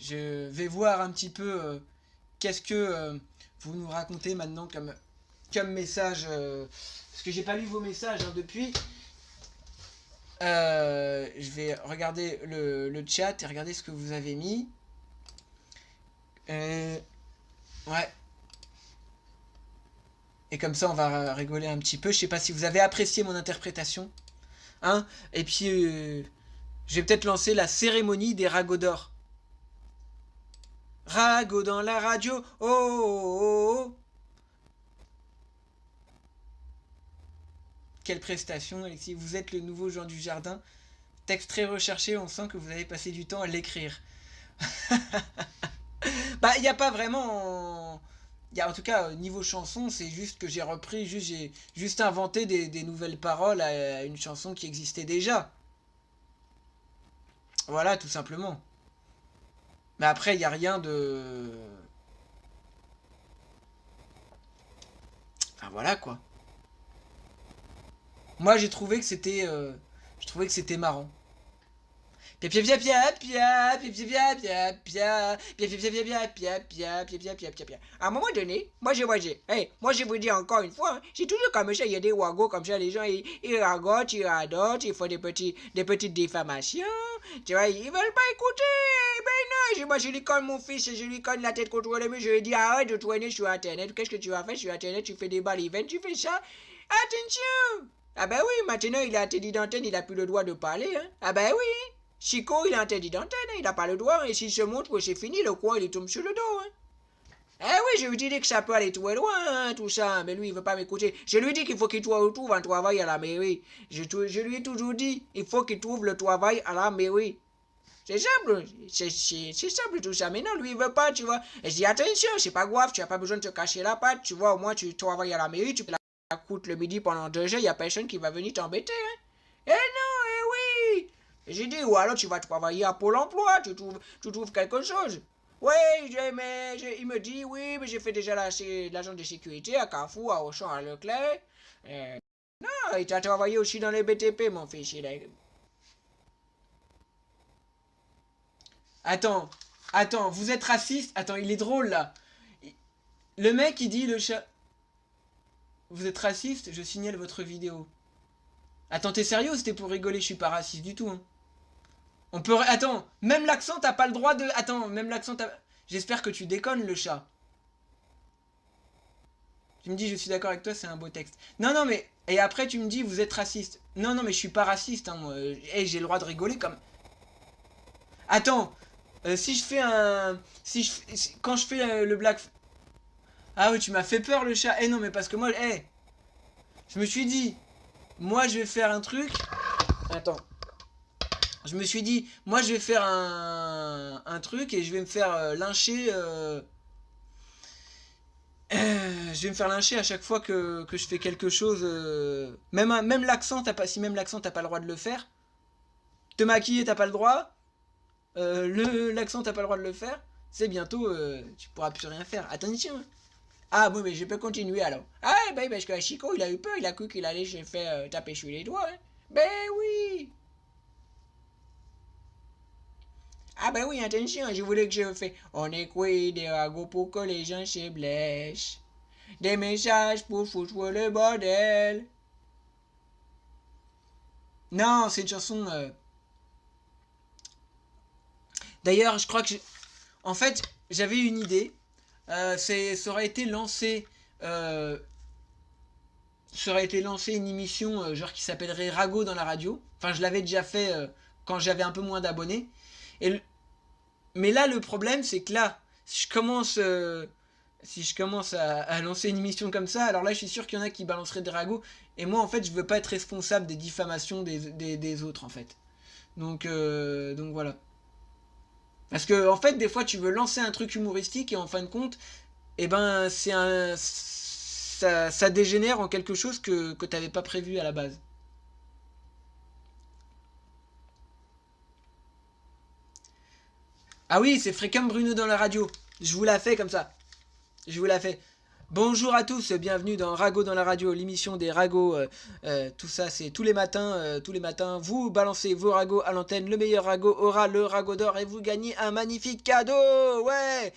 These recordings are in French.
Je vais voir un petit peu qu'est-ce que vous nous racontez maintenant comme message. Parce que j'ai pas lu vos messages depuis. Je vais regarder le chat et regarder ce que vous avez mis. Ouais. Et comme ça, on va rigoler un petit peu. Je sais pas si vous avez apprécié mon interprétation. Hein. Et puis, je vais peut-être lancer la cérémonie des ragots d'or. Ragots dans la radio. Oh, oh, oh, oh. Quelle prestation, Alexis. Vous êtes le nouveau Jean Dujardin. Texte très recherché, on sent que vous avez passé du temps à l'écrire. Bah, il n'y a pas vraiment... En tout cas, niveau chanson, c'est juste que j'ai repris, j'ai juste inventé des nouvelles paroles à une chanson qui existait déjà. Voilà, tout simplement. Mais après, il n'y a rien de... Enfin, voilà, quoi. Moi, j'ai trouvé que c'était... je trouvais que c'était marrant. Pia pia pia pia pia pia pia pia pia pia pia pia pia pia pia pia pia pia pia. À un moment donné, moi je vous dis encore une fois, c'est toujours comme ça, il y a des wagos comme ça, les gens ils ragotent, ils radotent, ils font des petites diffamations, tu vois, ils veulent pas écouter. Ben non, moi je lui colle mon fils, je lui colle la tête contre le mur, je lui dis arrête de traîner sur internet, qu'est-ce que tu vas faire sur internet, tu fais des balivernes, tu fais ça, attention. Ah ben oui, maintenant il a interdit d'antenne, il a plus le droit de parler, hein. Ah ben oui. Chico, il est interdit d'antenne, il n'a pas le droit, et s'il se montre, c'est fini, le coin, il tombe sur le dos. Hein. Eh oui, je lui dis que ça peut aller très loin, hein, tout ça, mais lui, il veut pas m'écouter. Je lui dis qu'il faut qu'il trouve un travail à la mairie. Je lui ai toujours dit, il faut qu'il trouve le travail à la mairie. C'est simple, c'est simple tout ça. Mais non, lui, il veut pas, tu vois. Et je dis, attention, c'est pas grave, tu n'as pas besoin de te cacher la patte, tu vois, au moins tu travailles à la mairie, tu peux la coûte le midi pendant 2 heures, il n'y a personne qui va venir t'embêter. Hein. Eh non, eh oui. J'ai dit, ou alors tu vas travailler à Pôle emploi, tu trouves quelque chose. Oui, il me dit, oui, mais j'ai fait déjà l'agent de sécurité à Carrefour, à Auchan, à Leclerc. Non, il t'a travaillé aussi dans les BTP, mon fils. Attends, attends, vous êtes raciste? Attends, il est drôle là. Le mec, il dit le chat. Vous êtes raciste? Je signale votre vidéo. Attends, t'es sérieux ou c'était pour rigoler? Je suis pas raciste du tout, hein. On peut... Attends, même l'accent, t'as pas le droit de... Attends, même l'accent, t'as... J'espère que tu déconnes, le chat. Tu me dis, je suis d'accord avec toi, c'est un beau texte. Non, non, mais... Et après, tu me dis, vous êtes raciste. Non, non, mais je suis pas raciste, hein, moi. Hey, j'ai le droit de rigoler comme... Attends, si je fais un... Quand je fais le black... Ah oui, tu m'as fait peur, le chat. Eh non, mais parce que moi... Je me suis dit... Moi, je vais faire un truc... Attends. Je me suis dit, moi je vais faire un truc et je vais me faire lyncher. Je vais me faire lyncher à chaque fois que je fais quelque chose. Même l'accent, si même l'accent, t'as pas le droit de le faire. Te maquiller, t'as pas le droit. L'accent, t'as pas le droit de le faire. C'est bientôt, tu pourras plus rien faire. Attention. Ah bon, mais je peux continuer alors. Ah, ben parce que Chico, il a eu peur, il a cru qu'il allait se faire taper sur les doigts. Hein. Ben oui. Ah ben oui, attention, je voulais que je fais. On écrit des ragots pour que les gens se blessent. Des messages pour foutre le bordel. Non, c'est une chanson... D'ailleurs, je crois que... En fait, j'avais une idée. Ça aurait été lancé... Ça aurait été lancé une émission genre qui s'appellerait Rago dans la radio. Enfin, je l'avais déjà fait quand j'avais un peu moins d'abonnés. Et mais là, le problème, c'est que là, si je commence à lancer une émission comme ça, alors là, je suis sûr qu'il y en a qui balanceraient des ragots. Et moi, en fait, je veux pas être responsable des diffamations des autres, en fait. Donc voilà. Parce que, en fait, des fois, tu veux lancer un truc humoristique et en fin de compte, eh ben, ça dégénère en quelque chose que t'avais pas prévu à la base. Ah oui, c'est fréquent Bruno dans la radio. Je vous la fais comme ça. Je vous la fais. Bonjour à tous, bienvenue dans Rago dans la radio, l'émission des ragots. Tout ça, c'est tous les matins. Vous balancez vos ragots à l'antenne. Le meilleur ragot aura le ragot d'or et vous gagnez un magnifique cadeau. Ouais.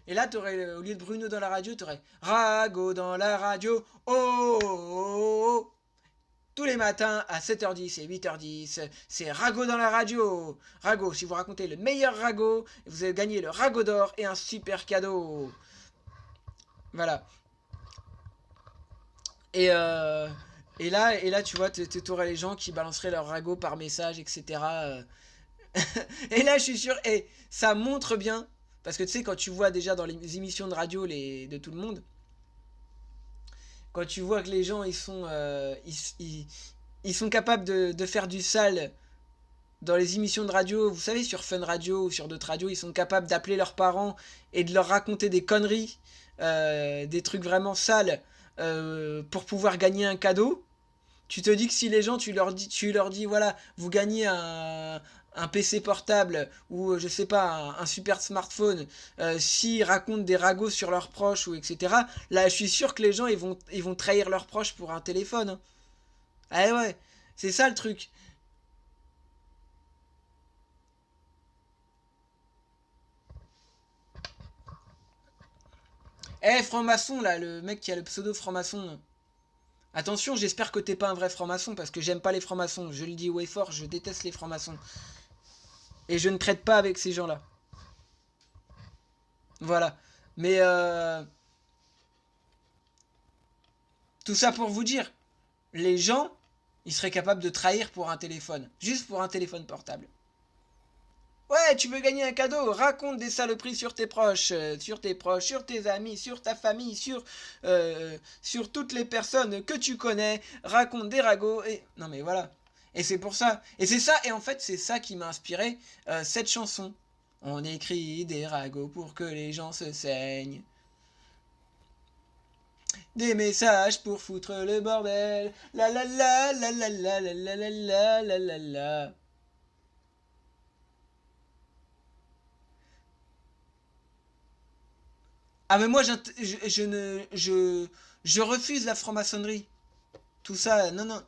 Et là, au lieu de Bruno dans la radio, t'aurais Rago dans la radio. Oh, oh, oh, oh. Tous les matins à 7h10 et 8h10, c'est Rago dans la radio. Rago, si vous racontez le meilleur ragot, vous allez gagner le ragot d'or et un super cadeau. Voilà. Et, euh, et là, tu vois, t'aurais les gens qui balanceraient leur ragot par message, etc. Et là, je suis sûr, et ça montre bien, parce que tu sais, quand tu vois déjà dans les émissions de radio de tout le monde, quand tu vois que les gens, ils sont capables de faire du sale dans les émissions de radio, vous savez, sur Fun Radio ou sur d'autres radios, ils sont capables d'appeler leurs parents et de leur raconter des conneries, des trucs vraiment sales, pour pouvoir gagner un cadeau. Tu te dis que si les gens, tu leur dis voilà, vous gagnez un PC portable ou je sais pas, un super smartphone, s'ils racontent des ragots sur leurs proches ou etc. Là, je suis sûr que les gens, ils vont trahir leurs proches pour un téléphone, hein. Ah ouais, c'est ça le truc. Eh, franc-maçon, là, le mec qui a le pseudo franc-maçon. Attention, j'espère que t'es pas un vrai franc-maçon, parce que j'aime pas les francs-maçons. Je le dis haut et fort, je déteste les francs-maçons. Et je ne traite pas avec ces gens-là. Voilà. Mais tout ça pour vous dire, les gens, ils seraient capables de trahir pour un téléphone. Juste pour un téléphone portable. Ouais, tu veux gagner un cadeau, raconte des saloperies sur tes amis, sur ta famille, sur toutes les personnes que tu connais, raconte des ragots et... Non mais voilà. Et c'est pour ça. Et c'est ça, et en fait c'est ça qui m'a inspiré cette chanson. On écrit des ragots pour que les gens se saignent. Des messages pour foutre le bordel. La la la la la la la la la la la la la. Ah mais moi je ne je refuse la franc-maçonnerie. Tout ça, non non.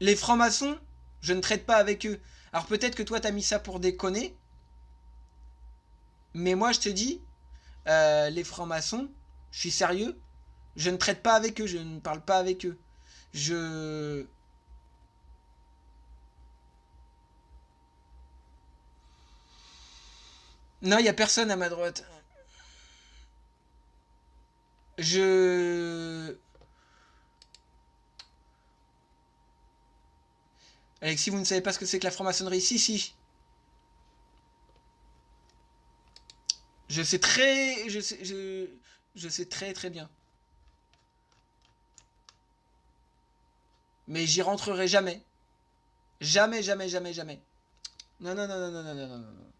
Les francs-maçons, je ne traite pas avec eux. Alors peut-être que toi t'as mis ça pour déconner, mais moi je te dis, les francs-maçons, je suis sérieux, je ne traite pas avec eux, je ne parle pas avec eux. Je... Non, il y a personne à ma droite. Je... Alexis, vous ne savez pas ce que c'est que la franc-maçonnerie? Si, si. Je sais très... Je sais très très bien. Mais j'y rentrerai jamais. Jamais, jamais, jamais, jamais. Non, non, non, non, non, non, non, non, non.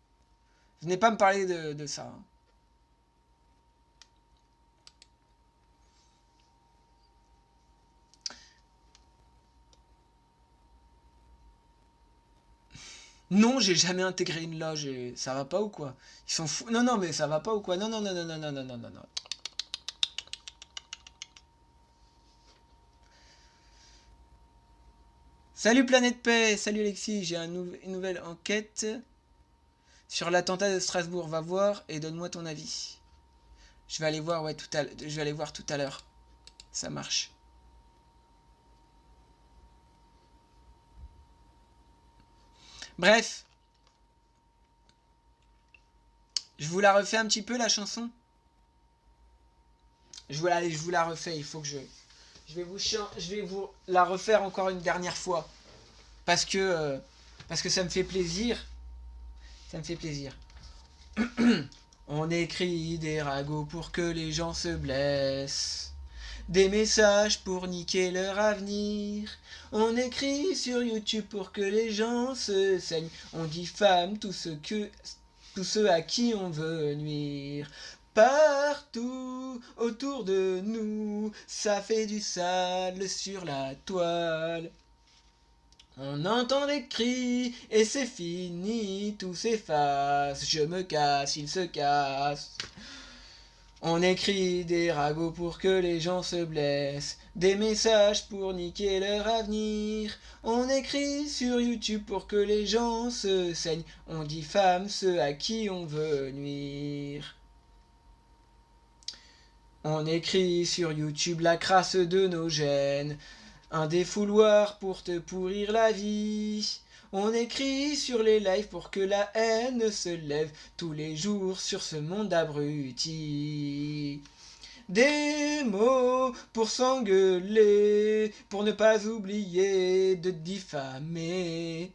Venez pas me parler de ça, hein. Non, j'ai jamais intégré une loge et ça va pas ou quoi? Ils sont fous. Non, non, mais ça va pas ou quoi? Non, non, non, non, non, non, non, non, non, non. Salut Planète Paix, salut Alexis, j'ai une nouvelle enquête sur l'attentat de Strasbourg. Va voir et donne-moi ton avis. Je vais aller voir, ouais, je vais aller voir tout à l'heure. Ça marche. Bref, je vous la refais un petit peu la chanson. Allez, je vous la refais. Il faut que je vais vous la refaire encore une dernière fois parce que euh, parce que ça me fait plaisir. Ça me fait plaisir. On écrit des ragots pour que les gens se blessent. Des messages pour niquer leur avenir. On écrit sur YouTube pour que les gens se saignent. On diffame tous ceux à qui on veut nuire. Partout autour de nous, ça fait du sale sur la toile. On entend des cris et c'est fini, tout s'efface. Je me casse, il se casse. On écrit des ragots pour que les gens se blessent, des messages pour niquer leur avenir. On écrit sur YouTube pour que les gens se saignent, on diffame ceux à qui on veut nuire. On écrit sur YouTube la crasse de nos gènes, un défouloir pour te pourrir la vie. On écrit sur les lives pour que la haine se lève tous les jours sur ce monde abruti. Des mots pour s'engueuler, pour ne pas oublier de diffamer.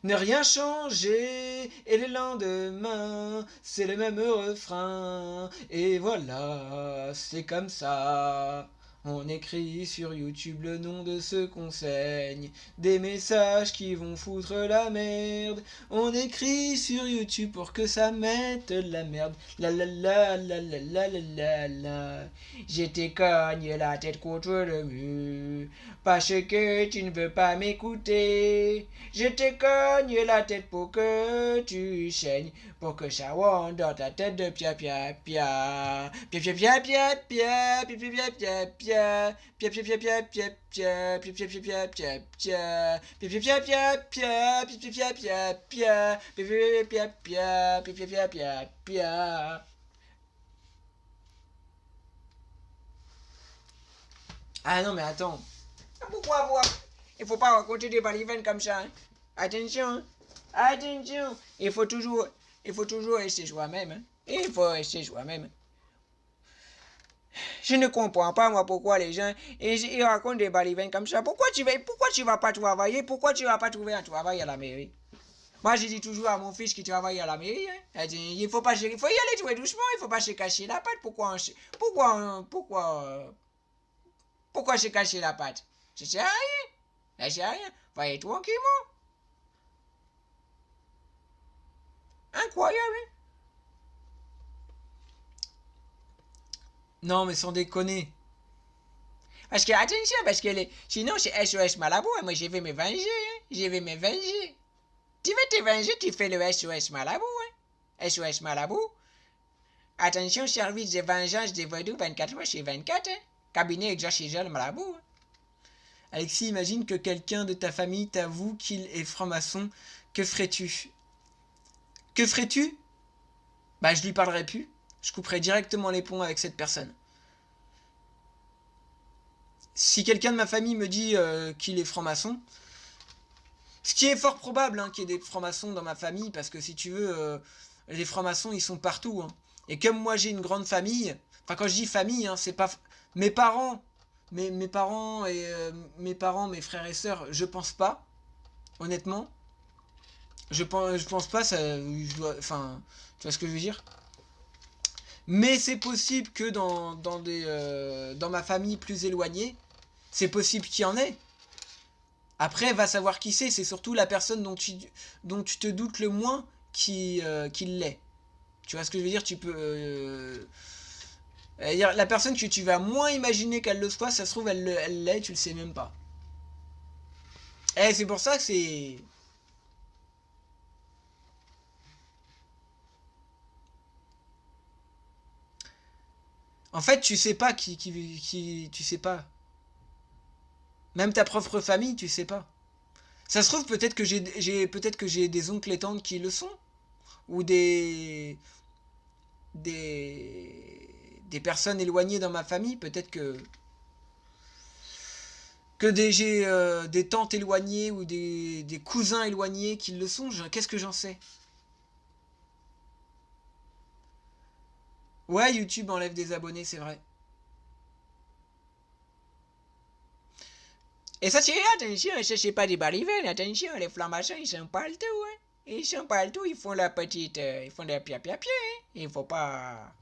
Ne rien changer, et le lendemain, c'est le même refrain. Et voilà, c'est comme ça. On écrit sur YouTube le nom de ceux qu'on saigne, des messages qui vont foutre la merde. On écrit sur YouTube pour que ça mette la merde. La la la la la la la la la. J'étais cogne la tête contre le mur, parce que tu ne veux pas m'écouter. Je te cogne la tête pour que tu saignes, pour que ça rentre dans ta tête de pia pia pia. Pia pia pia pia pia, pia pia pia pia. Pia pia pia pia pia pia, pia pia pia pia pia pia, pia pia pia pia pia, pia pia pia pia, pia pia pia pia, pia pia pia pia. Ah non mais attends. Pourquoi voir? Il faut pas raconter des balivernes comme ça. Hein. Attention, attention. Il faut toujours rester soi-même. Hein. Il faut rester soi-même. Je ne comprends pas moi pourquoi les gens ils racontent des balivernes comme ça. Pourquoi tu vas pas travailler? Pourquoi tu vas pas trouver un travail à la mairie? Moi je dis toujours à mon fils qui travaille à la mairie, hein, il faut y aller tout doucement, il faut pas se cacher la patte. Pourquoi se cacher la patte? Ça sert à rien. Ça sert à rien. Voyez tranquillement. Incroyable. Hein? Non mais sans déconner. Parce que, attention, sinon c'est SOS Malabo, et moi je vais me venger, hein. Je vais me venger. Tu veux te venger, tu fais le SOS Malabo, hein. SOS Malabo. Attention, service de vengeance des vaudous 24 heures sur 24, hein. Cabinet exorciseur Malabo. Hein. Alexis, imagine que quelqu'un de ta famille t'avoue qu'il est franc-maçon. Que ferais-tu? Que ferais-tu? Bah, je lui parlerai plus. Je couperai directement les ponts avec cette personne. Si quelqu'un de ma famille me dit qu'il est franc-maçon, ce qui est fort probable hein, qu'il y ait des francs-maçons dans ma famille, parce que si tu veux, les francs-maçons ils sont partout. Hein. Et comme moi j'ai une grande famille, enfin quand je dis famille, hein, c'est pas mes parents, mes parents et mes frères et sœurs, je pense pas, honnêtement, je pense pas, ça, enfin, tu vois ce que je veux dire. Mais c'est possible que dans ma famille plus éloignée, c'est possible qu'il y en ait. Après, va savoir qui c'est surtout la personne dont tu te doutes le moins qui l'est. Tu vois ce que je veux dire? Tu peux... la personne que tu vas moins imaginer qu'elle le soit, ça se trouve, elle l'est, tu le sais même pas. Et c'est pour ça que c'est... En fait, tu sais pas tu sais pas. Même ta propre famille, tu sais pas. Ça se trouve peut-être que peut-être que j'ai des oncles et tantes qui le sont ou des personnes éloignées dans ma famille, peut-être que j'ai des tantes éloignées ou des cousins éloignés qui le sont, qu'est-ce que j'en sais? Ouais, YouTube enlève des abonnés, c'est vrai. Et ça, c'est attention, ça, c'est pas des balivernes, attention, les francs-maçons, ils sont partout, hein. Ils sont partout, ils font la petite. Ils font des pia-pia-pia, hein. Il faut pas.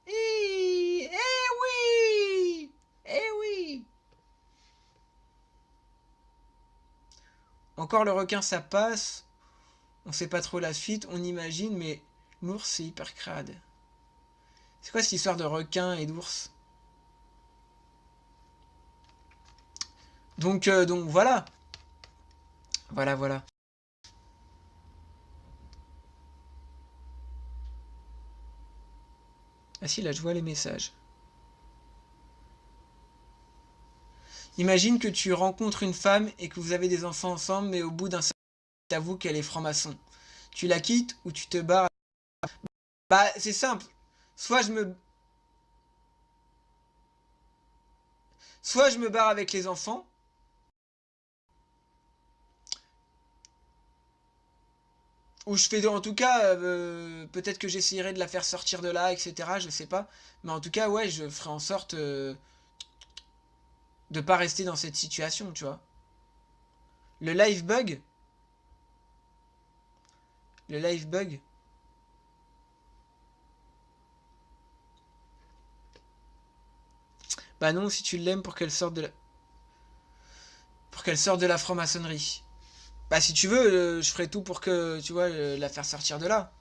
Eh oui! Eh oui! Encore le requin, ça passe. On sait pas trop la suite, on imagine, mais l'ours, c'est hyper crade. C'est quoi cette histoire de requin et d'ours? Donc voilà. Voilà, voilà. Ah si, là, je vois les messages. Imagine que tu rencontres une femme et que vous avez des enfants ensemble, mais au bout d'un certain temps, tu t'avoues qu'elle est franc-maçon. Tu la quittes ou tu te barres? Bah, c'est simple. Soit je me, soit je me barre avec les enfants, ou je fais en tout cas, peut-être que j'essayerai de la faire sortir de là, etc. Je sais pas. Mais en tout cas, ouais, je ferai en sorte de pas rester dans cette situation, tu vois. Le live bug, le live bug. Bah non, si tu l'aimes pour qu'elle sorte de la franc-maçonnerie. Bah si tu veux, je ferai tout pour que, tu vois, la faire sortir de là.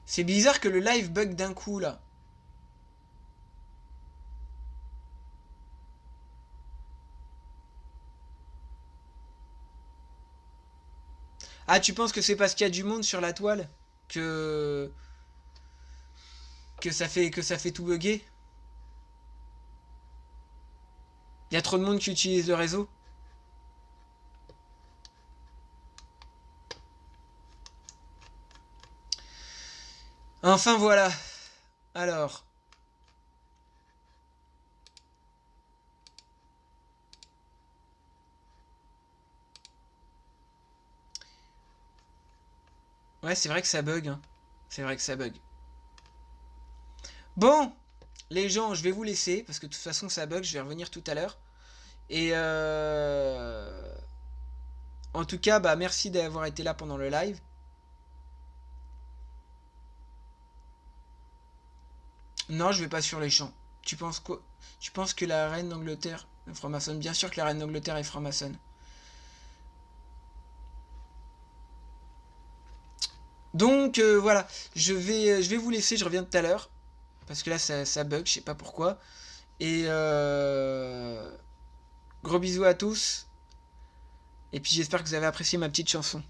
C'est bizarre que le live bug d'un coup là. Ah, tu penses que c'est parce qu'il y a du monde sur la toile que que ça fait tout bugger? Il y a trop de monde qui utilise le réseau? Enfin voilà. Alors, ouais, c'est vrai que ça bug, hein. C'est vrai que ça bug. Bon, les gens, je vais vous laisser parce que de toute façon ça bug. Je vais revenir tout à l'heure. Et en tout cas, bah merci d'avoir été là pendant le live. Non, je vais pas sur les champs. Tu penses quoi? Tu penses que la reine d'Angleterre est franc-maçonne? Bien sûr que la reine d'Angleterre est franc-maçonne. Donc voilà, je vais vous laisser, je reviens tout à l'heure. Parce que là ça bug, je sais pas pourquoi. Et gros bisous à tous. Et puis j'espère que vous avez apprécié ma petite chanson.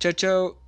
Ciao ciao.